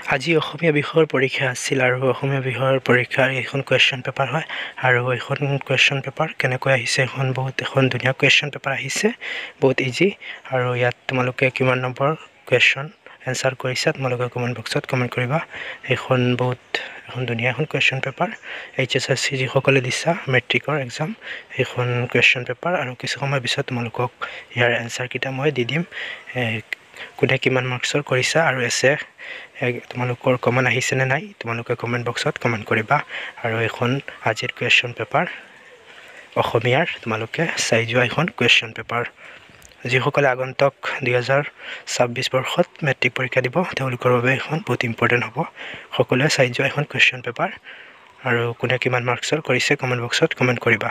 আজি অসমীয়া বিষয়ৰ পৰীক্ষা আছিল আৰু অসমীয়া বিষয়ৰ পৰীক্ষাৰ এখন কুৱেশ্যন পেপাৰ হয় আৰু এখন কুৱেশ্যন পেপাৰ কেনেকৈ আহিছে এখন ধুনীয়া কুৱেশ্যন পেপাৰ আহিছে বহুত ইজি আৰু ইয়াত তোমালোকে কিমান নম্বৰ কুৱেশ্যন এনসাৰ কৰিছা তোমালোকে কমেণ্ট বক্সত কমেণ্ট কৰিবা এখন ধুনীয়া এখন কুৱেশ্যন পেপাৰ HSLC যিসকলে দিছা মেট্ৰিকৰ এক্সাম এখন কুৱেশ্যন পেপাৰ আৰু কিছু সময় পিছত তোমালোকক ইয়াৰ এনসাৰকেইটা মই দি দিম কোনে কিমান মাৰ্কছৰ কৰিছা আৰু এছে তোমালোকৰ কমেণ্ট আহিছেনে নাই তোমালোকে কমেণ্ট বক্সত কমেণ্ট কৰিবা আৰু এখন আজিৰ কুৱেশ্যন পেপাৰ অসমীয়াৰ তোমালোকে চাই যোৱা এখন কুৱেশ্যন পেপাৰ যিসকলে আগন্তুক 2026 বৰ্ষত মেট্ৰিক পৰীক্ষা দিব তেওঁলোকৰ বাবে এখন বহুত ইম্পৰ্টেণ্ট হ'ব সকলোৱে চাই যোৱা এখন কুৱেশ্যন পেপাৰ আৰু কোনে কিমান মাৰ্কছৰ কৰিছে কমেণ্ট বক্সত কমেণ্ট কৰিবা